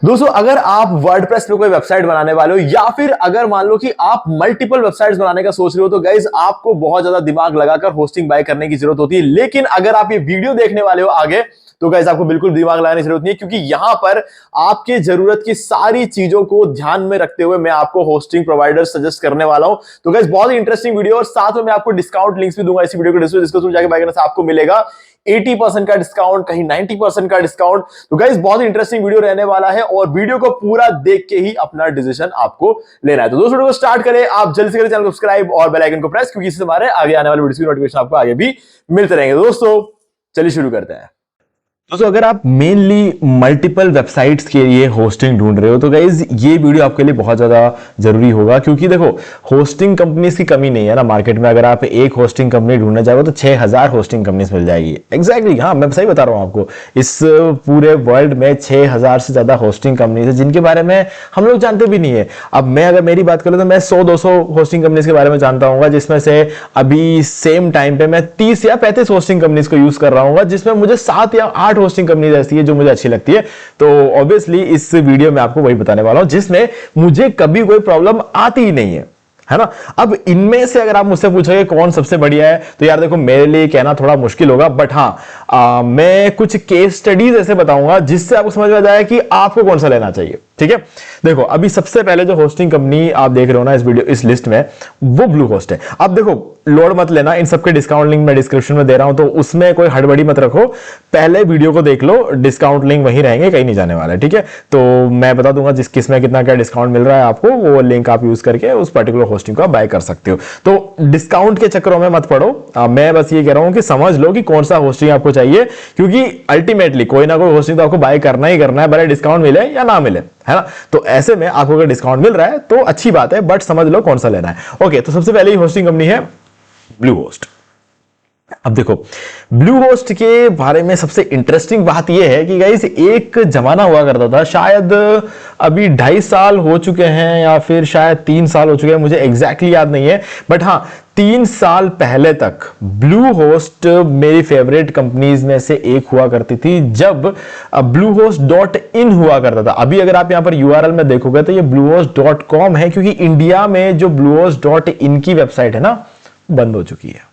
दोस्तों अगर आप वर्डप्रेस पे कोई वेबसाइट बनाने वाले हो या फिर अगर मान लो कि आप मल्टीपल वेबसाइट्स बनाने का सोच रहे हो तो गाइज आपको बहुत ज्यादा दिमाग लगाकर होस्टिंग बाय करने की जरूरत होती है। लेकिन अगर आप ये वीडियो देखने वाले हो आगे तो गाइज आपको बिल्कुल दिमाग लगाने की जरूरत नहीं है, क्योंकि यहां पर आपके जरूरत की सारी चीजों को ध्यान में रखते हुए मैं आपको होस्टिंग प्रोवाइडर सजेस्ट करने वाला हूं। तो गाइज बहुत ही इंटरेस्टिंग वीडियो और साथ में मैं आपको डिस्काउंट लिंक्स भी दूंगा इस वीडियो को डिस्क्रिप्शन, जिसको तुम जाके बाय करने से आपको मिलेगा 80% का डिस्काउंट, कहीं 90% का डिस्काउंट। तो गाइस बहुत ही इंटरेस्टिंग वीडियो रहने वाला है और वीडियो को पूरा देख के ही अपना डिसीजन आपको लेना है। तो दोस्तों वीडियो को स्टार्ट करें, आप जल्दी से करें चैनल को सब्सक्राइब और बेल आइकन को प्रेस, क्योंकि इससे हमारे आगे आने वाले वीडियो की नोटिफिकेशन आपको आगे भी मिलते रहेंगे। दोस्तों चलिए शुरू करते हैं। दोस्तों अगर आप मेनली मल्टीपल वेबसाइट्स के लिए होस्टिंग ढूंढ रहे हो तो गाइज ये वीडियो आपके लिए बहुत ज्यादा जरूरी होगा, क्योंकि देखो होस्टिंग कंपनीज की कमी नहीं है ना मार्केट में। अगर आप एक होस्टिंग कंपनी ढूंढने जाओगे तो 6000 होस्टिंग कंपनीज मिल जाएगी। एग्जैक्टली हाँ, मैं सही बता रहा हूं आपको। इस पूरे वर्ल्ड में 6000 से ज्यादा होस्टिंग कंपनीज है जिनके बारे में हम लोग जानते भी नहीं है। अब मैं अगर मेरी बात करूं तो मैं 100-200 होस्टिंग कंपनीज के बारे में जानता हूँ, जिसमें से अभी सेम टाइम पे मैं 30 या 35 होस्टिंग कंपनीज को यूज कर रहा हूँ, जिसमें मुझे 7 या 8 होस्टिंग कंपनीज ऐसी है जो मुझे अच्छी लगती है। तो ऑब्वियसली इस वीडियो में आपको वही बताने वाला हूं जिसमें मुझे कभी कोई प्रॉब्लम आती ही नहीं है ना। अब इनमें से अगर आप मुझसे पूछोगे कौन सबसे बढ़िया है तो यार देखो मेरे लिए कहना थोड़ा मुश्किल होगा, बट हाँ मैं कुछ केस स्टडीज ऐसे बताऊंगा जिससे आपको समझ में आ जाए कि आपको कौन सा लेना चाहिए। ठीक है, देखो अभी सबसे पहले जो होस्टिंग कंपनी आप देख रहे हो ना इस वीडियो इस लिस्ट में, वो ब्लू होस्ट है। अब देखो लोड मत लेना, इन सबके डिस्काउंट लिंक मैं डिस्क्रिप्शन में दे रहा हूं तो उसमें कोई हड़बड़ी मत रखो। पहले वीडियो को देख लो, डिस्काउंट लिंक वहीं रहेंगे, कहीं नहीं जाने वाला है। ठीक है, तो मैं बता दूंगा जिस किसमें कितना क्या डिस्काउंट मिल रहा है आपको, वो लिंक आप यूज करके उस पर्टिकुलर होस्टिंग को आप बाय कर सकते हो। तो डिस्काउंट के चक्करों में मत पड़ो। मैं बस ये कह रहा हूं कि समझ लो कि कौन सा होस्टिंग आपको चाहिए, क्योंकि अल्टीमेटली कोई ना कोई होस्टिंग तो आपको बाय करना ही करना है, भले डिस्काउंट मिले या ना मिले, है ना। तो ऐसे में आपको अगर डिस्काउंट मिल रहा है तो अच्छी बात है, बट समझ लो कौन सा लेना है। ओके, तो सबसे पहले होस्टिंग कंपनी है ब्लू होस्ट। अब देखो ब्लू होस्ट के बारे में सबसे इंटरेस्टिंग बात यह है कि गाइस एक जमाना हुआ करता था, शायद अभी 2.5 साल हो चुके हैं या फिर शायद 3 साल हो चुके हैं, मुझे एग्जैक्टली याद नहीं है, बट हाँ 3 साल पहले तक ब्लू होस्ट मेरी फेवरेट कंपनीज में से एक हुआ करती थी, जब bluehost.in हुआ करता था। अभी अगर आप यहां पर URL में देखोगे तो ये bluehost.com है, क्योंकि इंडिया में जो bluehost.in की वेबसाइट है ना बंद हो चुकी है।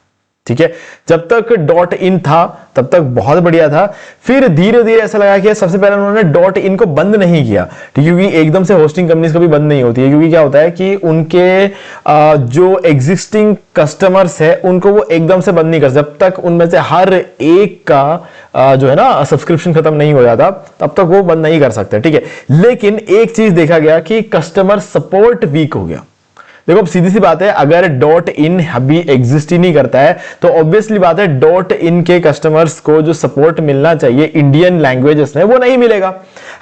ठीक है, जब तक .in था तब तक बहुत बढ़िया था, फिर धीरे धीरे ऐसा लगा कि सबसे पहले उन्होंने .in को बंद नहीं किया, क्योंकि एकदम से होस्टिंग कंपनीज कभी बंद नहीं होती है, क्योंकि क्या होता है कि उनके जो एग्जिस्टिंग कस्टमर्स है उनको वो एकदम से बंद नहीं कर, जब तक उनमें से हर एक का जो है ना सब्सक्रिप्शन खत्म नहीं हो जाता तब तक वो बंद नहीं कर सकते। ठीक है, लेकिन एक चीज देखा गया कि कस्टमर सपोर्ट वीक हो गया। देखो अब सीधी सी बात है, अगर .in अभी एग्जिस्ट ही नहीं करता है तो ऑब्वियसली बात है .in के कस्टमर्स को जो सपोर्ट मिलना चाहिए इंडियन लैंग्वेजेस में वो नहीं मिलेगा,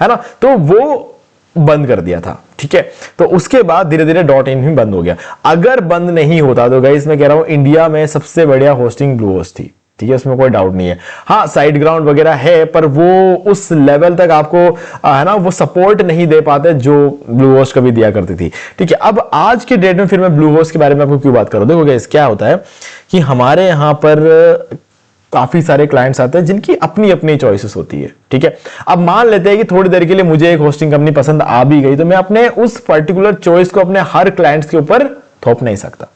है ना। तो वो बंद कर दिया था। ठीक है, तो उसके बाद धीरे धीरे .in भी बंद हो गया। अगर बंद नहीं होता तो गाइस मैं कह रहा हूं इंडिया में सबसे बढ़िया होस्टिंग ब्लू होस्ट थी। ठीक है, उसमें कोई डाउट नहीं है। हाँ साइड ग्राउंड वगैरह है, पर वो उस लेवल तक आपको है ना वो सपोर्ट नहीं दे पाते जो ब्लू होस्ट कभी दिया करती थी। ठीक है, अब आज के डेट में फिर मैं ब्लू होस्ट के बारे में आपको क्यों बात करूं, देखो गाइस क्या होता है कि हमारे यहां पर काफी सारे क्लाइंट्स आते हैं जिनकी अपनी अपनी चॉइसेस होती है। ठीक है, अब मान लेते हैं कि थोड़ी देर के लिए मुझे एक होस्टिंग कंपनी पसंद आ भी गई, तो मैं अपने उस पर्टिकुलर चॉइस को अपने हर क्लाइंट्स के ऊपर थोप नहीं सकता,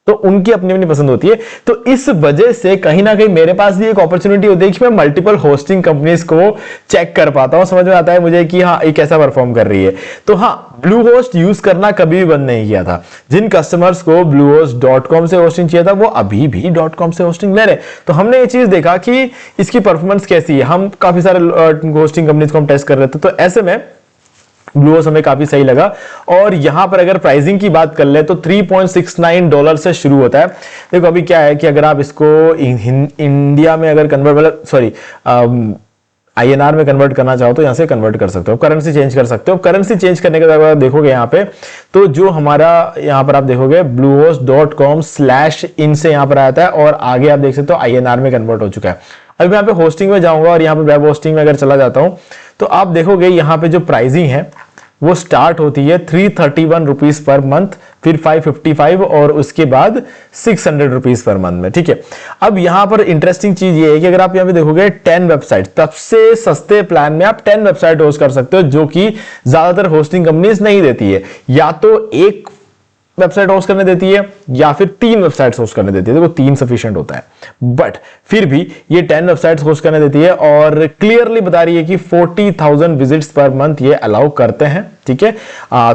तो उनकी अपनी अपनी पसंद होती है। तो इस वजह से कहीं ना कहीं मेरे पास भी एक अपॉर्चुनिटी होती है कि मैं मल्टीपल होस्टिंग कंपनीज को चेक कर पाता हूं, समझ में आता है मुझे कि हाँ ये कैसा परफॉर्म कर रही है। तो हाँ ब्लू होस्ट यूज करना कभी भी बंद नहीं किया था। जिन कस्टमर्स को bluehost.com से होस्टिंग चाहिए था वो अभी भी .com से होस्टिंग ले रहे। तो हमने ये चीज देखा कि इसकी परफॉर्मेंस कैसी है, हम काफी सारे होस्टिंग कंपनीज को हम टेस्ट कर रहे थे, तो ऐसे में ब्लू होस्ट हमें काफी सही लगा। और यहां पर अगर प्राइसिंग की बात कर ले तो $3.69 से शुरू होता है। देखो अभी क्या है कि अगर आप इसको इंडिया में अगर INR में कन्वर्ट करना चाहो तो यहां से कन्वर्ट कर सकते हो, करेंसी चेंज कर सकते हो। करेंसी चेंज करने के बाद देखोगे यहां पे तो जो हमारा यहां पर आप देखोगे bluehost.com/in से यहां पर आता है और आगे आप देख सकते हो INR में कन्वर्ट हो चुका है। अभी मैं यहाँ पे होस्टिंग में जाऊंगा और यहाँ पे वेब होस्टिंग में अगर चला जाता हूं तो आप देखोगे यहाँ पे जो प्राइसिंग है वो स्टार्ट होती है 331 रुपीज पर मंथ, फिर 555 और उसके बाद 600 रुपीज पर मंथ में। ठीक है, अब यहां पर इंटरेस्टिंग चीज ये है कि अगर आप यहां पे देखोगे 10 वेबसाइट, सबसे सस्ते प्लान में आप 10 वेबसाइट होस्ट कर सकते हो, जो कि ज्यादातर होस्टिंग कंपनीज नहीं देती है। या तो एक वेबसाइट होस्ट करने देती है या फिर 3 वेबसाइट्स होस्ट करने देती है। देखो 3 सफिशिएंट होता है, बट फिर भी ये 10 वेबसाइट्स होस्ट करने देती है और क्लियरली बता रही है कि 40,000 विजिट्स पर मंथ ये अलाउ करते हैं। ठीक है,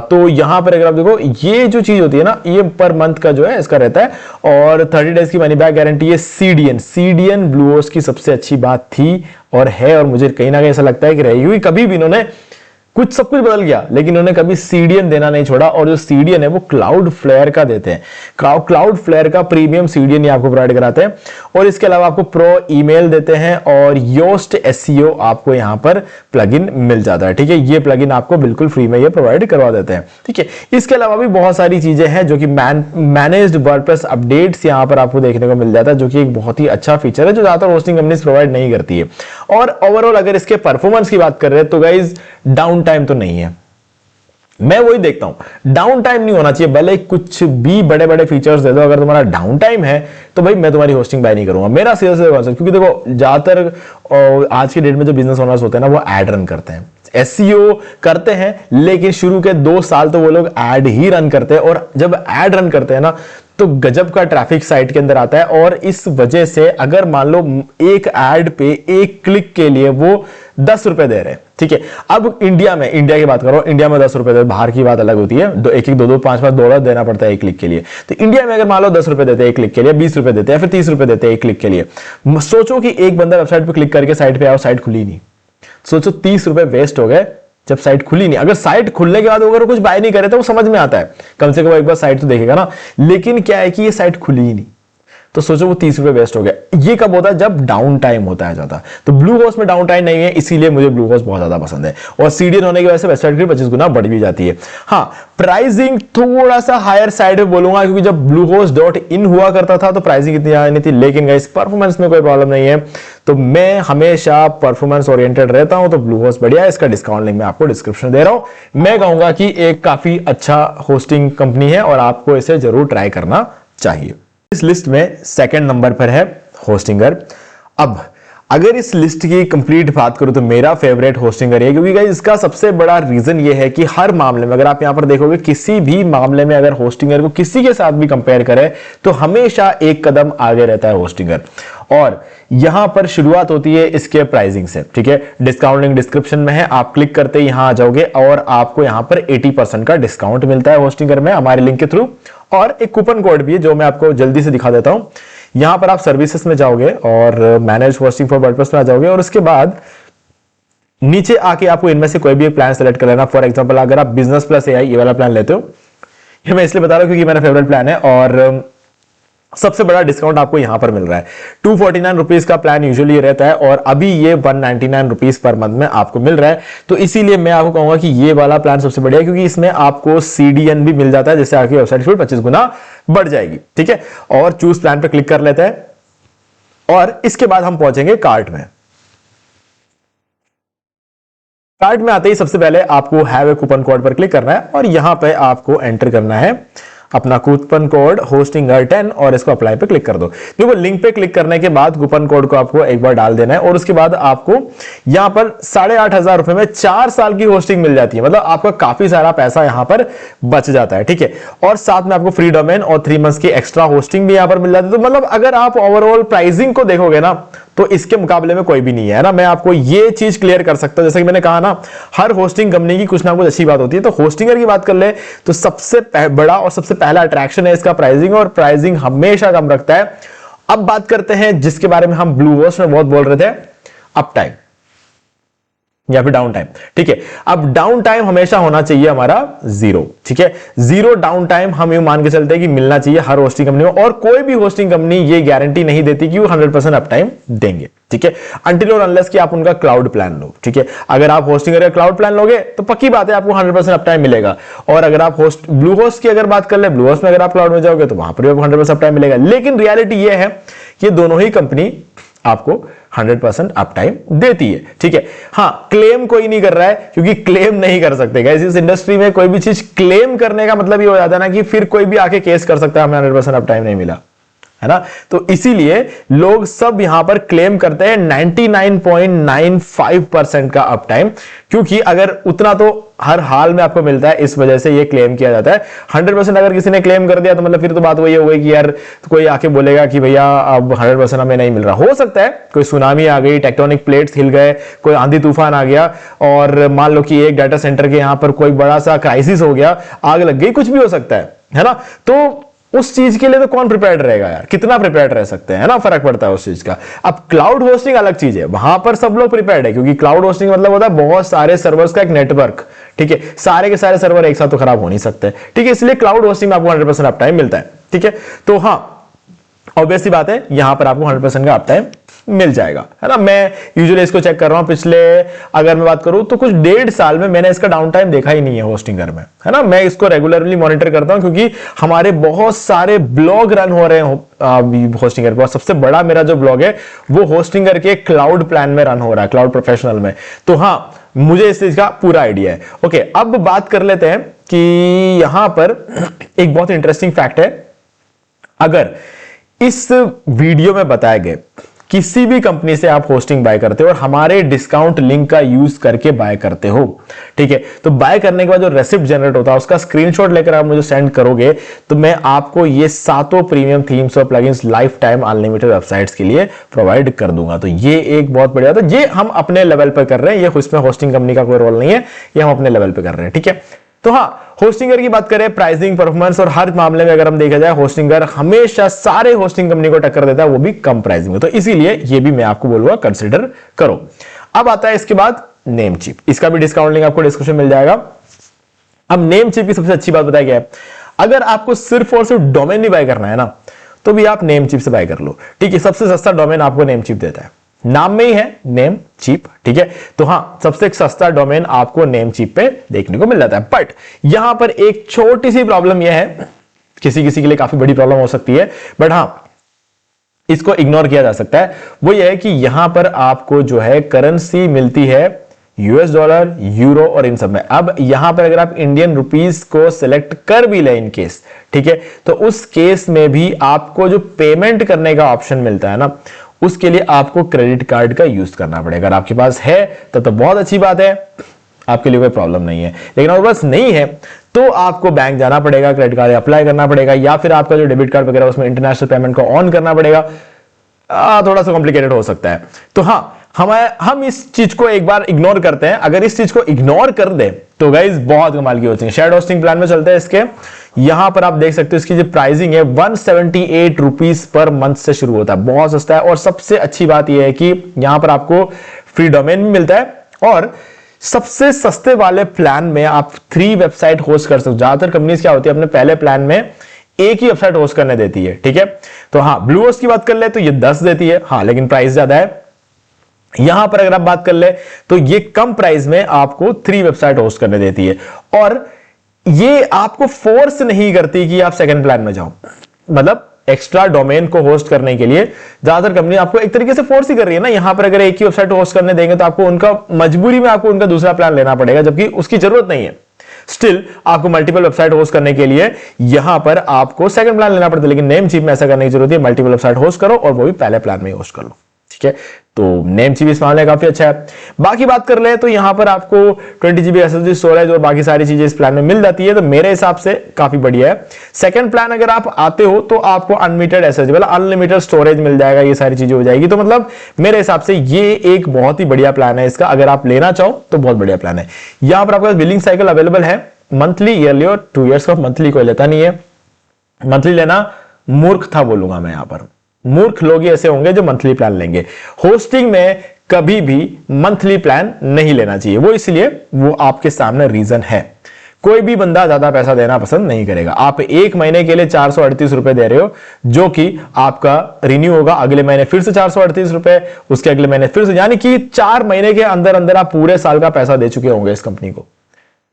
तो यहां पर अगर आप देखो ये जो चीज होती है ना, ये पर मंथ का जो है इसका रहता है और 30 डेज की मनी बैक गारंटी है। सीडीएन ब्लूहोस्ट की सबसे अच्छी बात थी और है, और मुझे कहीं ना कहीं ऐसा लगता है कि रहेगी, क्योंकि कभी भी इन्होंने कुछ सब कुछ बदल गया लेकिन उन्होंने कभी सीडीएन देना नहीं छोड़ा, और जो सीडीएन है वो क्लाउड फ्लेयर का देते हैं। क्लाउड फ्लेयर का प्रीमियम सीडीएन ये आपको प्रोवाइड कराते हैं, और इसके अलावा आपको प्रो ईमेल देते हैं और योस्ट एसईओ आपको यहां पर प्लगइन मिल जाता है। ठीक है, ये प्लगइन आपको बिल्कुल फ्री में ये प्रोवाइड करवा देते हैं। ठीक है, इसके अलावा भी बहुत सारी चीजें हैं जो कि मैनेज्ड वर्डप्रेस अपडेट्स यहां पर आपको देखने को मिल जाता है, जो कि एक बहुत ही अच्छा फीचर है जो ज्यादातर होस्टिंग कंपनीज प्रोवाइड नहीं करती है। और ओवरऑल अगर इसके परफॉर्मेंस की बात कर रहे हैं तो गाइज डाउन टाइम तो नहीं है। मैं वही देखता हूं, डाउन टाइम नहीं होना चाहिए, भले कुछ भी बड़े बड़े फीचर्स दे दो, अगर तुम्हारा डाउन टाइम है तो भाई मैं तुम्हारी होस्टिंग बाय नहीं करूंगा। मेरा सीधा सीधा कॉन्सेप्ट, क्योंकि देखो ज्यादातर आज के डेट में जो बिजनेस ओनर्स होते हैं ना, वो एड रन करते हैं, एसईओ करते हैं, लेकिन शुरू के 2 साल तो वो लोग एड ही रन करते हैं, और जब एड रन करते हैं ना तो गजब का ट्रैफिक साइट के अंदर आता है। और इस वजह से अगर मान लो एक एड पे एक क्लिक के लिए वो 10 रुपए दे रहे हैं। ठीक है, अब इंडिया की बात करो, इंडिया में 10 रुपए दे, बाहर की बात अलग होती है, एक एक 2-2 5-5 $2 देना पड़ता है एक क्लिक के लिए। तो इंडिया में अगर मान लो 10 रुपए देते हैं एक क्लिक के लिए, 20 रुपए देते हैं, फिर 30 रुपए देते हैं एक क्लिक के लिए। सोचो कि एक बंदा वेबसाइट पे क्लिक करके साइट पे आओ, साइट खुली नहीं, सोचो 30 रुपए वेस्ट हो गए जब साइट खुली नहीं। अगर साइट खुलने के बाद अगर कुछ बाय नहीं करे तो वो समझ में आता है, कम से कम एक बार साइट तो देखेगा ना, लेकिन क्या है कि ये साइट खुली ही नहीं, तो सोचो वो 30 रुपए वेस्ट हो गया। ये कब होता है? जब डाउन टाइम होता है ज्यादा। तो ब्लू होस्ट में डाउन टाइम नहीं है, इसीलिए मुझे ब्लू होस्ट बहुत ज्यादा पसंद है, और सीडीएन होने की वजह से वेबसाइट की 25 गुना बढ़ भी जाती है। हाँ, प्राइसिंग थोड़ा सा हायर साइड में बोलूंगा, क्योंकि जब bluehost.in हुआ करता था तो प्राइसिंग इतनी ज्यादा नहीं थी, लेकिन गाइस परफॉर्मेंस में कोई प्रॉब्लम नहीं है, तो मैं हमेशा परफॉर्मेंस ओरिएंटेड रहता हूं। तो ब्लू होस्ट बढ़िया है, इसका डिस्काउंट लिंक मैं आपको डिस्क्रिप्शन दे रहा हूं। मैं कहूंगा कि एक काफी अच्छा होस्टिंग कंपनी है और आपको इसे जरूर ट्राई करना चाहिए। इस लिस्ट में सेकंड नंबर पर है होस्टिंगर। अब अगर इस लिस्ट की कंप्लीट बात करूं तो मेरा फेवरेट होस्टिंगर है, क्योंकि गाइस इसका सबसे बड़ा रीजन ये है कि हर मामले में, अगर आप यहां पर देखोगे किसी भी मामले में अगर होस्टिंगर को किसी के साथ भी कंपेयर करें तो हमेशा एक कदम आगे रहता है होस्टिंगर। और यहां पर शुरुआत होती है इसके प्राइसिंग से। ठीक है, डिस्काउंट लिंक डिस्क्रिप्शन में है, आप क्लिक करते ही यहां आ जाओगे और आपको यहां पर 80% का डिस्काउंट मिलता है होस्टिंगर में हमारे लिंक के थ्रू, और एक कूपन कोड भी है जो मैं आपको जल्दी से दिखा देता हूं। यहां पर आप सर्विसेज में जाओगे और मैनेज होस्टिंग फॉर वर्डप्रेस में आ जाओगे, और उसके बाद नीचे आके आपको इनमें से कोई भी एक प्लान सेलेक्ट कर लेना। फॉर एग्जांपल अगर आप बिजनेस प्लस एआई ये वाला प्लान लेते हो, ये मैं इसलिए बता रहा हूं क्योंकि मेरा फेवरेट प्लान है और सबसे बड़ा डिस्काउंट आपको यहां पर मिल रहा है। 249 रुपीज का प्लान यूजुअली रहता है और अभी ये 199 रुपीज पर मंथ में आपको मिल रहा है, तो इसीलिए मैं आपको कहूंगा कि ये वाला प्लान सबसे बढ़िया है, क्योंकि इसमें आपको सीडीएन भी मिल जाता है, जिससे आपकी वेबसाइट स्पीड 25 गुना बढ़ जाएगी। ठीक है, और चूज प्लान पर क्लिक कर लेते हैं और इसके बाद हम पहुंचेंगे कार्ट में। कार्ट में आते ही सबसे पहले आपको हैव ए कूपन कोड पर क्लिक करना है और यहां पे आपको एंटर करना है अपना कूपन कोड होस्टिंगर 10 और इसको अप्लाई पे क्लिक कर दो। देखो लिंक पे क्लिक करने के बाद कूपन कोड को आपको एक बार डाल देना है और उसके बाद आपको यहां पर 8,500 रुपए में 4 साल की होस्टिंग मिल जाती है। मतलब आपका काफी सारा पैसा यहां पर बच जाता है। ठीक है, और साथ में आपको फ्री डोमेन और 3 मंथ्स की एक्स्ट्रा होस्टिंग भी यहां पर मिल जाती है। तो मतलब अगर आप ओवरऑल प्राइसिंग को देखोगे ना तो इसके मुकाबले में कोई भी नहीं है ना। मैं आपको ये चीज क्लियर कर सकता हूं, जैसे कि मैंने कहा ना, हर होस्टिंग कंपनी की कुछ ना कुछ अच्छी बात होती है। तो होस्टिंगर की बात कर ले तो सबसे बड़ा और सबसे पहला अट्रैक्शन है इसका प्राइसिंग, और प्राइसिंग हमेशा कम रखता है। अब बात करते हैं जिसके बारे में हम ब्लू होस्ट में बहुत बोल रहे थे, अप टाइम या फिर डाउन टाइम। ठीक है, अब डाउन टाइम हमेशा होना चाहिए हमारा 0। ठीक है, 0 डाउन टाइम हम ये मान के चलते हैं कि मिलना चाहिए हर होस्टिंग कंपनी में, और कोई भी होस्टिंग कंपनी ये गारंटी नहीं देती कि वो 100% अप टाइम देंगे। ठीक है, अनटिल और अनलेस कि आप उनका क्लाउड प्लान लो। ठीक है, अगर आप होस्टिंग का क्लाउड प्लान लोगे तो पक्की बात है आपको 100% अप टाइम मिलेगा। और अगर आप ब्लू होस्ट की अगर बात कर ले, ब्लू होस्ट में अगर आप क्लाउड में जाओगे तो वहां पर भी आपको 100% अप टाइम मिलेगा। लेकिन रियलिटी ये है कि दोनों ही कंपनी आपको 100% अप टाइम देती है। ठीक है, हाँ क्लेम कोई नहीं कर रहा है, क्योंकि क्लेम नहीं कर सकते गाइस इस इंडस्ट्री में। कोई भी चीज क्लेम करने का मतलब ये हो जाता है ना कि फिर कोई भी आके केस कर सकता है हमें 100% अप टाइम नहीं मिला, है ना। तो इसीलिए लोग सब यहां पर क्लेम करते हैं 99.95% का अप टाइम, क्योंकि अगर उतना तो हर हाल में आपको मिलता है, इस वजह से ये क्लेम किया जाता है। 100% अगर किसी ने क्लेम कर दिया तो मतलब फिर तो बात वही हो गई कि यार तो कोई आके बोलेगा कि भैया अब 100% हमें नहीं मिल रहा। हो सकता है कोई सुनामी आ गई, टेक्टोनिक प्लेट्स हिल गए, कोई आंधी तूफान आ गया और मान लो कि एक डाटा सेंटर के यहां पर कोई बड़ा सा क्राइसिस हो गया, आग लग गई, कुछ भी हो सकता है ना। तो उस चीज के लिए तो कौन प्रिपेयर्ड रहेगा यार, कितना प्रिपेयर्ड रह सकते हैं, है ना, फर्क पड़ता है उस चीज का। अब क्लाउड होस्टिंग अलग चीज है, वहां पर सब लोग प्रिपेयर्ड है, क्योंकि क्लाउड होस्टिंग मतलब होता है बहुत सारे सर्वर्स का एक नेटवर्क। ठीक है, सारे के सारे सर्वर एक साथ तो खराब हो नहीं सकते। ठीक है, इसलिए क्लाउड होस्टिंग में आपको 100% अप टाइम मिलता है। ठीक है, तो हाँ ऑब्वियस सी बात है यहां पर आपको 100% का अप टाइम मिल जाएगा, है ना। मैं यूजुअली इसको चेक कर रहा हूं, पिछले अगर मैं बात करूं तो कुछ 1.5 साल में मैंने इसका डाउन टाइम देखा ही नहीं है होस्टिंगर में, है ना। मैं इसको रेगुलरली मॉनिटर करता हूं, क्योंकि हमारे बहुत सारे ब्लॉग रन हो रहे हैं होस्टिंगर पर। सबसे बड़ा मेरा जो ब्लॉग है वो होस्टिंगर के क्लाउड प्लान में रन हो रहा है, क्लाउड प्रोफेशनल में। तो हाँ मुझे इस चीज का पूरा आइडिया है। ओके, अब बात कर लेते हैं कि यहां पर एक बहुत इंटरेस्टिंग फैक्ट है। अगर इस वीडियो में बताए गए किसी भी कंपनी से आप होस्टिंग बाय करते हो और हमारे डिस्काउंट लिंक का यूज करके बाय करते हो, ठीक है, तो बाय करने के बाद जो रेसिप्ट जनरेट होता है उसका स्क्रीनशॉट लेकर आप मुझे सेंड करोगे तो मैं आपको ये 7 प्रीमियम थीम्स और plugins life time unlimited websites के लिए प्रोवाइड कर दूंगा। तो ये एक बहुत बढ़िया था, ये हम अपने लेवल पर कर रहे हैं, ये उसमें होस्टिंग कंपनी का कोई रोल नहीं है, ये हम अपने लेवल पर कर रहे हैं। ठीक है, तो हाँ होस्टिंगर की बात करें, प्राइसिंग, परफॉर्मेंस और हर मामले में अगर हम देखा जाए होस्टिंगर हमेशा सारे होस्टिंग कंपनी को टक्कर देता है, वो भी कम प्राइसिंग में। तो इसीलिए ये भी मैं आपको बोलूंगा कंसीडर करो। अब आता है इसके बाद नेमचीप, इसका भी डिस्काउंट लिंक आपको डिस्क्रिप्शन मिल जाएगा। अब नेमचीप की सबसे अच्छी बात बताया गया है, अगर आपको सिर्फ और सिर्फ डोमेन नहीं बाय करना है ना तो भी आप नेमचीप से बाय कर लो। ठीक है, सबसे सस्ता डोमेन आपको नेमचीप देता है, नाम में ही है नेम चीप। ठीक है, तो हाँ सबसे सस्ता डोमेन आपको नेम चीप पे देखने को मिल जाता है। बट यहां पर एक छोटी सी प्रॉब्लम यह है, किसी किसी के लिए काफी बड़ी प्रॉब्लम हो सकती है, बट हाँ इसको इग्नोर किया जा सकता है। वो यह है कि यहां पर आपको जो है करेंसी मिलती है यूएस डॉलर, यूरो और इन सब में। अब यहां पर अगर आप इंडियन रुपीस को सिलेक्ट कर भी ले इन केस, ठीक है, तो उस केस में भी आपको जो पेमेंट करने का ऑप्शन मिलता है ना, उसके लिए आपको क्रेडिट कार्ड का यूज करना पड़ेगा। अगर आपके पास है तब तो बहुत अच्छी बात है, आपके लिए कोई प्रॉब्लम नहीं है। लेकिन अगर बस नहीं है तो आपको बैंक जाना पड़ेगा, क्रेडिट कार्ड अप्लाई करना पड़ेगा, या फिर आपका जो डेबिट कार्ड वगैरह उसमें इंटरनेशनल पेमेंट को ऑन करना पड़ेगा। थोड़ा सा कॉम्प्लिकेटेड हो सकता है। तो हाँ हम इस चीज को एक बार इग्नोर करते हैं। अगर इस चीज को इग्नोर कर दे तो गाइज बहुत कमाल की होती है। शेयर्ड होस्टिंग प्लान में चलते हैं इसके, यहां पर आप देख सकते हो इसकी जो प्राइसिंग है 178 रुपीज पर मंथ से शुरू होता है, बहुत सस्ता है। और सबसे अच्छी बात यह है कि यहां पर आपको फ्री डोमेन भी मिलता है और सबसे सस्ते वाले प्लान में आप 3 वेबसाइट होस्ट कर सकते हो। ज्यादातर कंपनीज क्या होती है अपने पहले प्लान में एक ही वेबसाइट होस्ट करने देती है, ठीक है। तो हाँ ब्लू होस्ट की बात कर ले तो ये 10 देती है, हाँ लेकिन प्राइस ज्यादा है। यहां पर अगर आप बात कर ले तो ये कम प्राइस में आपको 3 वेबसाइट होस्ट करने देती है और ये आपको फोर्स नहीं करती कि आप सेकंड प्लान में जाओ। मतलब एक्स्ट्रा डोमेन को होस्ट करने के लिए ज्यादातर कंपनी आपको एक तरीके से फोर्स ही कर रही है ना। यहां पर अगर एक ही वेबसाइट होस्ट करने देंगे तो आपको उनका मजबूरी में आपको उनका दूसरा प्लान लेना पड़ेगा, जबकि उसकी जरूरत नहीं है। स्टिल आपको मल्टीपल वेबसाइट होस्ट करने के लिए यहां पर आपको सेकंड प्लान लेना पड़ता है, लेकिन नेमचीप में ऐसा करने की जरूरत है। मल्टीपल वेबसाइट होस्ट करो और वो भी पहले प्लान में होस्ट कर लो, ठीक है। तो नेमचीप इस मामले काफी अच्छा है। बाकी बात कर ले तो यहां पर आपको 20 GB SSD स्टोरेज और बाकी सारी चीजें इस प्लान में मिल जाती है, तो मेरे हिसाब से काफी बढ़िया है। सेकंड प्लान अगर आप आते हो तो आपको अनलिमिटेड SSD वाला अनलिमिटेड स्टोरेज मिल जाएगा, ये सारी चीजें हो जाएगी। तो मतलब मेरे हिसाब से ये एक बहुत ही बढ़िया प्लान है इसका, अगर आप लेना चाहो तो बहुत बढ़िया प्लान है। यहां पर आपका बिलिंग साइकिल अवेलेबल है मंथली, ईयरली और 2 इयर्स का। मंथली कोई लेता नहीं है, मंथली लेना मूर्ख था बोलूंगा मैं। यहां पर मूर्ख लोग ही ऐसे होंगे जो मंथली प्लान लेंगे। होस्टिंग में कभी भी मंथली प्लान नहीं लेना चाहिए, वो इसलिए वो आपके सामने रीजन है। कोई भी बंदा ज्यादा पैसा देना पसंद नहीं करेगा। आप 1 महीने के लिए 438 रुपए दे रहे हो, जो कि आपका रिन्यू होगा अगले महीने फिर से 438 रुपए, उसके अगले महीने फिर से, यानी कि 4 महीने के अंदर अंदर आप पूरे साल का पैसा दे चुके होंगे इस कंपनी को।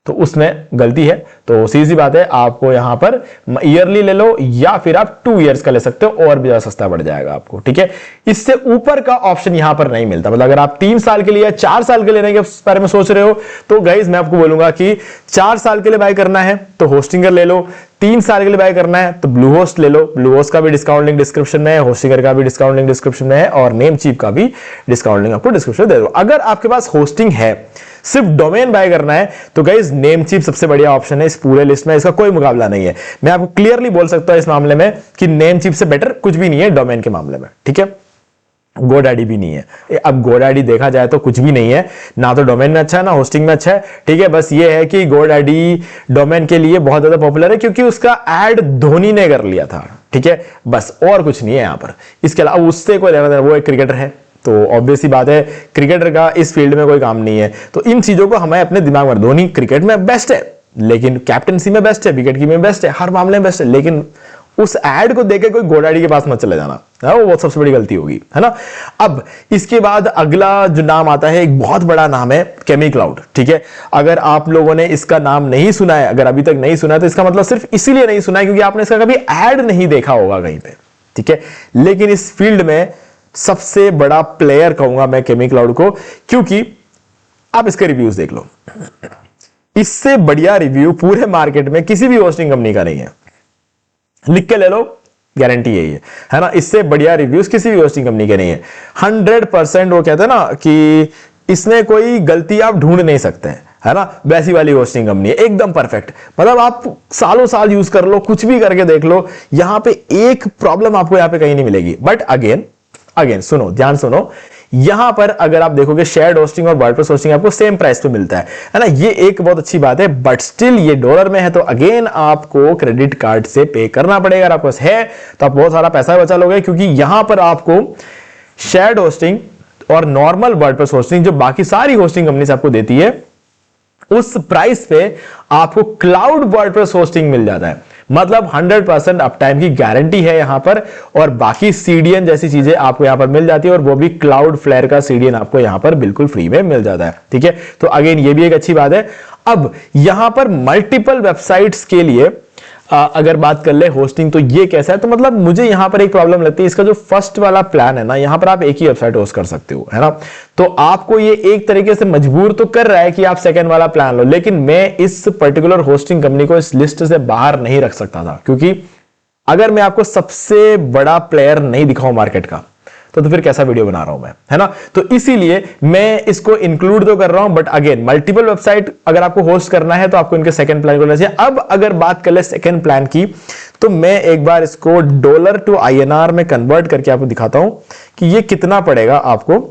तो उसमें गलती है। तो सीधी बात है, आपको यहां पर ईयरली ले लो या फिर आप 2 इयर्स का ले सकते हो और भी ज्यादा सस्ता पड़ जाएगा आपको, ठीक है। इससे ऊपर का ऑप्शन यहां पर नहीं मिलता। मतलब अगर आप 3 साल के लिए 4 साल के लेने के बारे में सोच रहे हो तो गाइज मैं आपको बोलूंगा कि 4 साल के लिए बाय करना है तो होस्टिंगर ले लो, 3 साल के लिए बाय करना है तो ब्लू होस्ट ले लो। ब्लू होस्ट का भी डिस्काउंट लिंक डिस्क्रिप्शन में है, होस्टिंगर का भी डिस्काउंट लिंक डिस्क्रिप्शन में है और नेमचीप का भी डिस्काउंट लिंक आपको डिस्क्रिप्शन दे दो। अगर आपके पास होस्टिंग है, सिर्फ डोमेन बाय करना है तो गाइज नेमचीप सबसे बढ़िया ऑप्शन है इस पूरे लिस्ट में, इसका कोई मुकाबला नहीं है। मैं आपको क्लियरली बोल सकता हूं इस मामले में कि नेमचीप से बेटर कुछ भी नहीं है डोमेन के मामले में, ठीक है। गोडैडी भी नहीं है। अब गोडैडी देखा जाए तो कुछ भी नहीं है, ना तो डोमेन में अच्छा है ना होस्टिंग में अच्छा है, ठीक है। बस ये है कि गोडैडी डोमेन के लिए बहुत ज्यादा पॉपुलर है क्योंकि उसका एड धोनी ने कर लिया था, ठीक है, बस और कुछ नहीं है यहां पर। इसके अलावा उससे कोई लेना देना, वो एक क्रिकेटर है तो ऑब्वियस सी बात है क्रिकेटर का इस फील्ड में कोई काम नहीं है। तो इन चीजों को हमें अपने दिमाग में, धोनी क्रिकेट में बेस्ट है लेकिन कैप्टनसी में बेस्ट है, विकेट कीपिंग में बेस्ट है, हर मामले में बेस्ट है, लेकिन उस एड को देखे कोई गोडैडी के पास मत चले जाना, वो सबसे बड़ी गलती होगी, है ना। अब इसके बाद अगला जो नाम आता है, एक बहुत बड़ा नाम है केमीक्लाउड, ठीक है। अगर आप लोगों ने इसका नाम नहीं सुना है, अगर अभी तक नहीं सुना है तो इसका मतलब सिर्फ इसीलिए नहीं सुना है क्योंकि आपने इसका कभी एड नहीं देखा होगा कहीं पे, ठीक है। लेकिन इस फील्ड में सबसे बड़ा प्लेयर कहूंगा मैं केमीक्लाउड को, क्योंकि आप इसके रिव्यूज देख लो, इससे बढ़िया रिव्यू पूरे मार्केट में किसी भी होस्टिंग कंपनी का नहीं है। लिख के ले लो, गारंटी यही है ना। इससे बढ़िया रिव्यूज किसी भी होस्टिंग कंपनी के नहीं है। 100% वो कहते हैं ना कि इसमें कोई गलती आप ढूंढ नहीं सकते हैं, है ना। वैसी वाली होस्टिंग कंपनी है, एकदम परफेक्ट। मतलब आप सालों साल यूज कर लो, कुछ भी करके देख लो, यहां पे एक प्रॉब्लम आपको यहां पे कहीं नहीं मिलेगी। बट अगेन सुनो, ध्यान सुनो, यहां पर अगर आप देखोगे शेयर्ड होस्टिंग और वर्डप्रेस होस्टिंग आपको सेम प्राइस पे मिलता है ना। ये एक बहुत अच्छी बात है, बट स्टिल ये डॉलर में है तो अगेन आपको क्रेडिट कार्ड से पे करना पड़ेगा। अगर आपके पास है तो आप बहुत सारा पैसा बचा लोगे, क्योंकि यहां पर आपको शेयर्ड होस्टिंग और नॉर्मल वर्डप्रेस होस्टिंग जो बाकी सारी होस्टिंग कंपनी आपको देती है, उस प्राइस पे आपको क्लाउड वर्डप्रेस होस्टिंग मिल जाता है। मतलब 100% अप टाइम की गारंटी है यहां पर, और बाकी सीडीएन जैसी चीजें आपको यहां पर मिल जाती है, और वो भी क्लाउड फ्लेयर का सीडीएन आपको यहां पर बिल्कुल फ्री में मिल जाता है, ठीक है। तो अगेन ये भी एक अच्छी बात है। अब यहां पर मल्टीपल वेबसाइट्स के लिए अगर बात कर ले होस्टिंग, तो ये कैसा है, तो मतलब मुझे यहां पर एक प्रॉब्लम लगती है। इसका जो फर्स्ट वाला प्लान है ना, यहां पर आप एक ही वेबसाइट होस्ट कर सकते हो, है ना। तो आपको ये एक तरीके से मजबूर तो कर रहा है कि आप सेकंड वाला प्लान लो, लेकिन मैं इस पर्टिकुलर होस्टिंग कंपनी को इस लिस्ट से बाहर नहीं रख सकता था, क्योंकि अगर मैं आपको सबसे बड़ा प्लेयर नहीं दिखाऊं मार्केट का, तो फिर कैसा वीडियो बना रहा हूं मैं, है ना। तो इसीलिए मैं इसको इंक्लूड तो कर रहा हूं, बट अगेन मल्टीपल वेबसाइट अगर आपको होस्ट करना है तो आपको इनके सेकंड प्लान को लेना चाहिए। अब अगर बात कर ले सेकंड प्लान की, तो मैं एक बार इसको डॉलर टू INR में कन्वर्ट करके आपको दिखाता हूं कि ये कितना पड़ेगा आपको।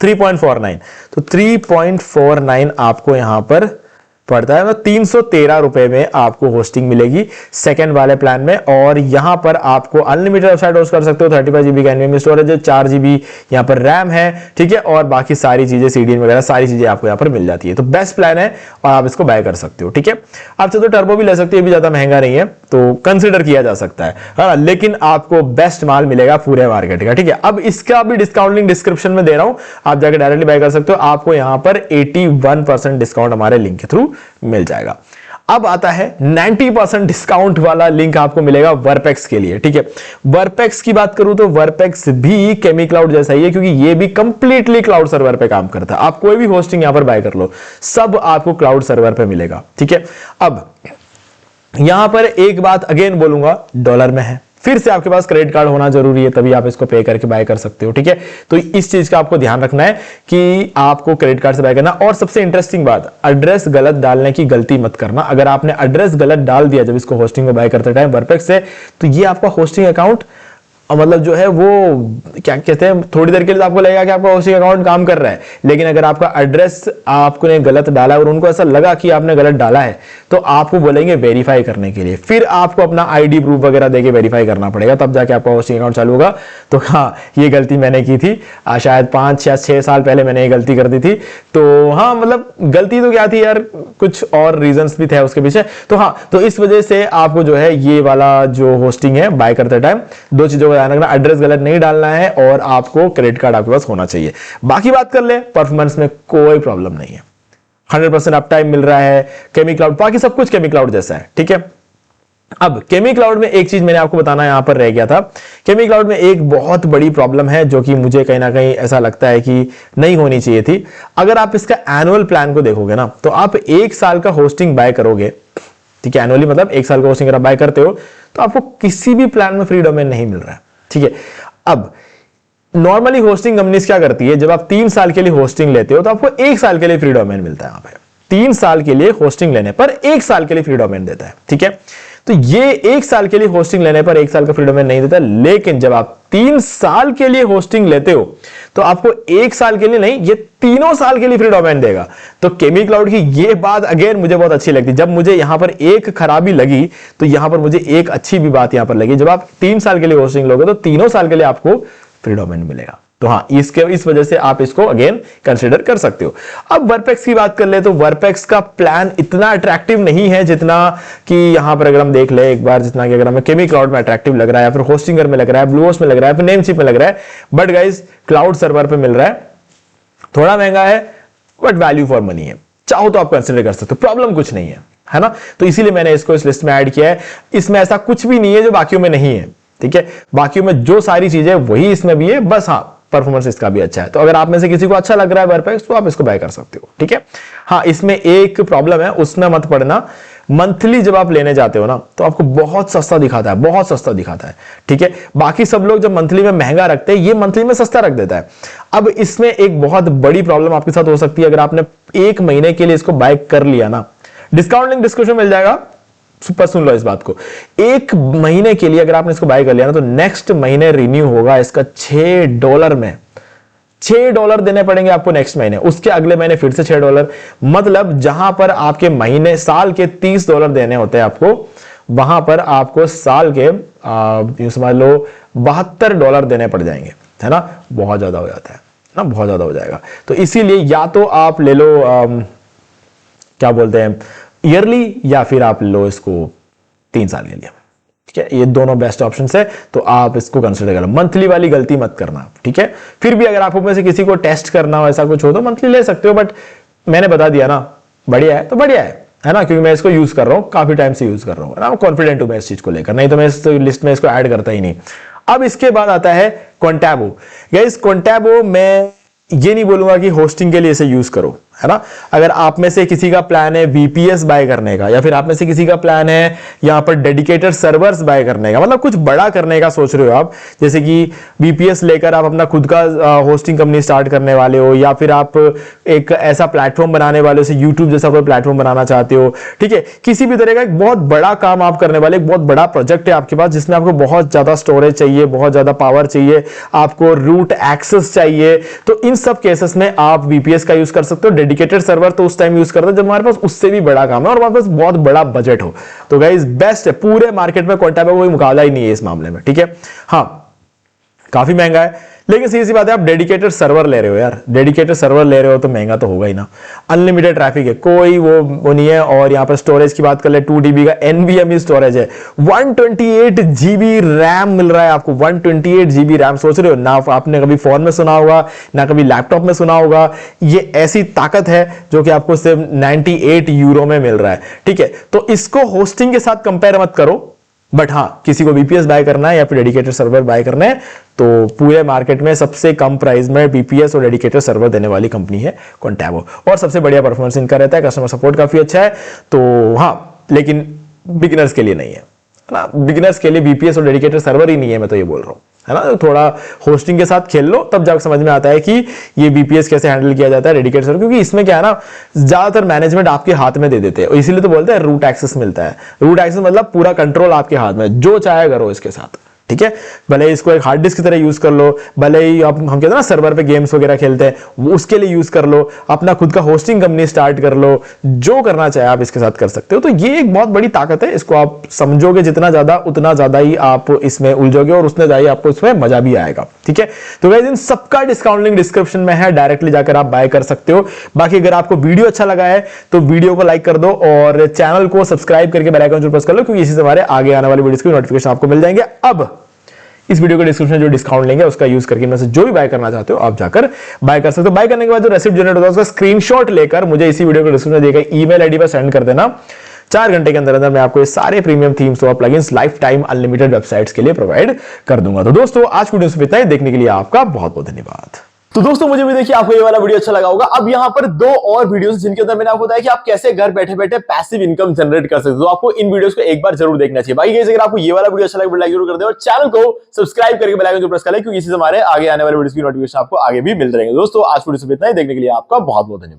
3.49, तो 3.49 आपको यहां पर पड़ता है, 313 रुपए में आपको होस्टिंग मिलेगी सेकंड वाले प्लान में। और यहां पर आपको अनलिमिटेड वेबसाइट होस्ट कर सकते हो, 35 GB का एनवीएमई स्टोरेज है, 4 GB यहां पर रैम है, ठीक है, और बाकी सारी चीजें सीडीएन वगैरह सारी चीजें आपको यहां पर मिल जाती है। तो बेस्ट प्लान है और आप इसको बाय कर सकते हो, ठीक है। आप चाहे तो टर्बो भी ले सकते हो, भी ज्यादा महंगा नहीं है, तो कंसिडर किया जा सकता है ना, लेकिन आपको बेस्ट माल मिलेगा पूरे मार्केट का, ठीक है। अब इसका भी डिस्काउंट लिंक डिस्क्रिप्शन में दे रहा हूं, आप जाकर डायरेक्टली बाय कर सकते हो। आपको यहां पर 81% डिस्काउंट हमारे लिंक के थ्रू मिल जाएगा। अब आता है 90% डिस्काउंट वाला लिंक आपको मिलेगा वर्पेक्स के लिए, ठीक है। वर्पेक्स की बात करूं तो वर्पेक्स भी केमीक्लाउड जैसा ही है, क्योंकि ये भी कंप्लीटली क्लाउड सर्वर पे काम करता है। आप कोई भी होस्टिंग यहां पर बाय कर लो, सब आपको क्लाउड सर्वर पे मिलेगा, ठीक है। अब यहां पर एक बात अगेन बोलूंगा, डॉलर में है, फिर से आपके पास क्रेडिट कार्ड होना जरूरी है, तभी आप इसको पे करके बाय कर सकते हो, ठीक है। तो इस चीज का आपको ध्यान रखना है कि आपको क्रेडिट कार्ड से बाय करना। और सबसे इंटरेस्टिंग बात, एड्रेस गलत डालने की गलती मत करना। अगर आपने एड्रेस गलत डाल दिया जब इसको होस्टिंग में बाय करते टाइम वर्पेक्स से, तो ये आपका होस्टिंग अकाउंट मतलब जो है वो क्या कहते हैं, थोड़ी देर के लिए आपको लगेगा कि आपका होस्टिंग अकाउंट काम कर रहा है, लेकिन अगर आपका एड्रेस आपने गलत डाला और उनको ऐसा लगा कि आपने गलत डाला है, तो आपको बोलेंगे वेरीफाई करने के लिए, फिर आपको अपना आईडी प्रूफ वगैरह देके वेरीफाई करना पड़ेगा, तब जाके आपका होस्टिंग अकाउंट चालू होगा। तो हाँ, ये गलती मैंने की थी, शायद 5 या 6 साल पहले मैंने ये गलती कर दी थी। तो हाँ, मतलब गलती तो क्या थी यार, कुछ और रीजंस भी थे उसके पीछे। तो हाँ, तो इस वजह से आपको जो है ये वाला जो होस्टिंग है बाय करते टाइम दो चीजों ध्यान रखना, एड्रेस गलत नहीं डालना है और आपको क्रेडिट कार्ड आपके पास होना चाहिए। बाकी बात कर ले, परफॉर्मेंस में कोई प्रॉब्लम नहीं है, 100% अप टाइम मिल रहा है, केमी क्लाउड, बाकी सब कुछ केमी क्लाउड जैसा है, ठीक है। अब केमी क्लाउड में एक चीज मैंने आपको बताना यहां पर रह गया था। केमी क्लाउड में एक बहुत बड़ी प्रॉब्लम है जो कि मुझे कहीं ना कहीं ऐसा लगता है कि नहीं होनी चाहिए थी। अगर आप इसका एनुअल प्लान को देखोगे ना, तो आप 1 साल का होस्टिंग बाय करोगे, ठीक है, एनुअली मतलब 1 साल का होस्टिंग अगर आप बाय करते हो तो आपको किसी भी प्लान में फ्री डोमेन नहीं मिल रहा है, ठीक है। अब नॉर्मली होस्टिंग कंपनीज क्या करती है, जब आप 3 साल के लिए होस्टिंग लेते हो तो आपको 1 साल के लिए फ्री डोमेन मिलता है। यहां पे 3 साल के लिए होस्टिंग लेने पर 1 साल के लिए फ्री डोमेन देता है, ठीक है। तो ये 1 साल के लिए होस्टिंग लेने पर 1 साल का फ्री डोमेन नहीं देता, लेकिन जब आप 3 साल के लिए होस्टिंग लेते हो तो आपको 1 साल के लिए नहीं, ये 3 साल के लिए फ्री डोमेन देगा। तो केमी क्लाउड की ये बात अगेन मुझे बहुत अच्छी लगती। जब मुझे यहां पर एक खराबी लगी तो यहां पर मुझे एक अच्छी भी बात यहां पर लगी, जब आप 3 साल के लिए होस्टिंग लोगे तो 3 साल के लिए आपको फ्री डोमेन मिलेगा। तो हाँ, इस वजह से आप इसको अगेन कंसीडर कर सकते हो। अब वर्पेक्स की बात कर ले तो वर्पेक्स का प्लान इतना अट्रैक्टिव नहीं है जितना कि यहां पर अगर हम देख ले एक बार, जितना कि अगर हमें केमी क्लाउड में अट्रैक्टिव लग रहा है, या फिर होस्टिंगर में लग रहा है, ब्लूहोस्ट में लग रहा है, फिर नेमशिप में लग रहा है। बट गाइस, क्लाउड सर्वर पे मिल रहा है, थोड़ा महंगा है बट वैल्यू फॉर मनी है। चाहो तो आप कंसीडर कर सकते हो, प्रॉब्लम कुछ नहीं है ना। तो इसीलिए मैंने इसको इस लिस्ट में ऐड किया है। इसमें ऐसा कुछ भी नहीं है जो बाकियों में नहीं है, ठीक है। बाकियों में जो सारी चीजें वही इसमें भी है, बस हाँ परफॉर्मेंस इसका भी अच्छा है। तो अगर आप में से किसी को अच्छा लग रहा है वर्पेक्स तो आप इसको बाय कर सकते हो, ठीक है। हाँ, इसमें एक प्रॉब्लम है, उसमें मत पड़ना। मंथली जब आप लेने जाते हो ना तो आपको बहुत सस्ता दिखाता है, बहुत सस्ता दिखाता है, ठीक है। बाकी सब लोग जब मंथली में महंगा रखते हैं, ये मंथली में सस्ता रख देता है। अब इसमें एक बहुत बड़ी प्रॉब्लम आपके साथ हो सकती है, अगर आपने 1 महीने के लिए इसको बाय कर लिया ना, डिस्काउंट लिंक डिस्क्रिप्शन मिल जाएगा, सुपर सुन लो इस बात को। 1 महीने के लिए अगर आपने इसको बाय कर लिया ना तो नेक्स्ट महीने रिन्यू होगा इसका $6 में। $6 देने पड़ेंगे आपको नेक्स्ट महीने, उसके अगले महीने फिर से $6। मतलब जहां पर आपके महीने साल के $30 देने होते हैं आपको, वहां पर आपको साल के यूं समझ लो $72 देने पड़ जाएंगे, है ना। बहुत ज्यादा हो जाता है ना, बहुत ज्यादा हो जाएगा। तो इसीलिए या तो आप ले लो क्या बोलते हैं ईयरली, या फिर आप लो इसको 3 साल के लिए, ठीक है। ये दोनों बेस्ट ऑप्शन है, तो आप इसको कंसिडर करो। मंथली वाली गलती मत करना, ठीक है। फिर भी अगर आप में से किसी को टेस्ट करना हो, ऐसा कुछ हो तो मंथली ले सकते हो, बट मैंने बता दिया ना, बढ़िया है तो बढ़िया है ना, क्योंकि मैं इसको यूज कर रहा हूं, काफी टाइम से यूज कर रहा हूं ना, कॉन्फिडेंट हूं मैं इस चीज को लेकर, नहीं तो मैं इस लिस्ट में इसको ऐड करता ही नहीं। अब इसके बाद आता है कॉन्टैबो। गाइस, कॉन्टैबो मैं ये नहीं बोलूंगा कि होस्टिंग के लिए इसे यूज करो, है ना। अगर आप में से किसी का प्लान है वीपीएस बाय करने का, या फिर आप में से किसी का प्लान है यहां पर डेडिकेटेड सर्वर्स बाय करने का, मतलब कुछ बड़ा करने का सोच रहे हो आप, जैसे कि वीपीएस लेकर आप अपना खुद का होस्टिंग कंपनी स्टार्ट करने वाले हो, या फिर आप एक ऐसा प्लेटफॉर्म बनाने वाले हो, जैसे यूट्यूब जैसा कोई प्लेटफॉर्म बनाना चाहते हो, ठीक है। किसी भी तरह का एक बहुत बड़ा काम आप करने वाले, एक बहुत बड़ा प्रोजेक्ट है आपके पास, जिसमें आपको बहुत ज्यादा स्टोरेज चाहिए, बहुत ज्यादा पावर चाहिए, आपको रूट एक्सेस चाहिए, तो इन सब केसेस में आप वीपीएस का यूज कर सकते हो। डेडिकेटेड सर्वर तो उस टाइम यूज करते हैं जब हमारे पास उससे भी बड़ा काम है और हमारे पास बहुत बड़ा बजट हो। तो गाइस, बेस्ट है, पूरे मार्केट में कॉन्टैबो कोई मुकाबला ही नहीं है इस मामले में, ठीक है। हाँ, काफी महंगा है, लेकिन सीधी सी बात है, आप डेडिकेटेड सर्वर ले रहे हो यार, डेडिकेटेड सर्वर ले रहे हो तो महंगा तो होगा ही ना। अनलिमिटेड ट्रैफिक है, कोई वो नहीं है। और यहां पर स्टोरेज की बात कर ले, 2 TB का NVMe स्टोरेज है, 128 GB रैम मिल रहा है आपको, 128 GB रैम। सोच रहे हो ना, आपने कभी फोन में सुना होगा ना कभी लैपटॉप में सुना होगा, ये ऐसी ताकत है जो कि आपको सिर्फ 98 यूरो में मिल रहा है, ठीक है। तो इसको होस्टिंग के साथ कंपेयर मत करो, बट हाँ, किसी को वीपीएस बाय करना है या फिर डेडिकेटेड सर्वर बाय करना है तो पूरे मार्केट में सबसे कम प्राइस में वीपीएस और डेडिकेटेड सर्वर देने वाली कंपनी है कॉन्टैबो, और सबसे बढ़िया परफॉर्मेंस इनका रहता है, कस्टमर सपोर्ट काफी अच्छा है। तो हाँ, लेकिन बिगिनर्स के लिए नहीं है ना, बिगिनर्स के लिए वीपीएस और डेडिकेटेड सर्वर ही नहीं है, मैं तो ये बोल रहा हूं, है ना। तो थोड़ा होस्टिंग के साथ खेल लो, तब जाकर समझ में आता है कि ये वीपीएस कैसे हैंडल किया जाता है, डेडिकेटेड सर्वर, क्योंकि इसमें क्या है ना, ज्यादातर मैनेजमेंट आपके हाथ में दे देते हैं, इसीलिए तो बोलते हैं रूट एक्सेस मिलता है। रूट एक्सेस मतलब पूरा कंट्रोल आपके हाथ में, जो चाहे करो इसके साथ, ठीक है। भले ही इसको एक हार्ड डिस्क की तरह यूज कर लो, भले ही हम कहते हैं ना सर्वर पे गेम्स वगैरह खेलते हैं, वो उसके लिए यूज कर लो, अपना खुद का होस्टिंग कंपनी स्टार्ट कर लो, जो करना चाहे आप इसके साथ कर सकते हो। तो ये एक बहुत बड़ी ताकत है, इसको आप समझोगे जितना ज्यादा, उतना ज्यादा ही आप इसमें उलझोगे और उतना ज्यादा आपको इसमें मजा भी आएगा, ठीक है। तो गाइस, इन सबका डिस्काउंट लिंक डिस्क्रिप्शन में है, डायरेक्टली जाकर आप बाय कर सकते हो। बाकी अगर आपको वीडियो अच्छा लगा है तो वीडियो को लाइक कर दो और चैनल को सब्सक्राइब करके बेल आइकन जरूर प्रेस कर लो, क्योंकि इसी से हमारे आगे आने वाली वीडियोस की नोटिफिकेशन आपको मिल जाएंगे। अब इस वीडियो के डिस्क्रिप्शन जो डिस्काउंट लेंगे उसका यूज करके इनमें से जो भी बाय करना चाहते हो आप जाकर बाय कर सकते हो। बाय करने के बाद जो रेसिप्ट जनरेट होगा उसका स्क्रीनशॉट लेकर मुझे इसी वीडियो के डिस्क्रिप्शन में दिए गए ईमेल आईडी पर सेंड कर देना। 4 घंटे के अंदर अंदर मैं आपको ये सारे प्रीमियम थीम्स और plugins life time unlimited websites के लिए प्रोवाइड कर दूंगा। तो दोस्तों आज वीडियो से इतना ही, देखने के लिए आपका बहुत बहुत धन्यवाद। तो दोस्तों मुझे भी देखिए आपको ये वाला वीडियो अच्छा लगा होगा। अब यहाँ पर 2 और वीडियोस जिनके अंदर मैंने आपको बताया कि आप कैसे घर बैठे बैठे पैसिव इनकम जनरेट कर सकते हो। तो आपको इन वीडियोस को एक बार जरूर देखना चाहिए। बाकी अगर आपको ये वाला वीडियो अच्छा लगे लाइक जरूर कर दे और चैनल को सब्सक्राइब करके बेल आइकन को प्रेस कर लें, क्योंकि इससे हमारे आगे आने वाले वीडियोस की नोटिफिकेशन आपको आगे भी मिल रहेंगे। दोस्तों आज वीडियो से इतना ही, देखने के लिए आपका बहुत बहुत धन्यवाद।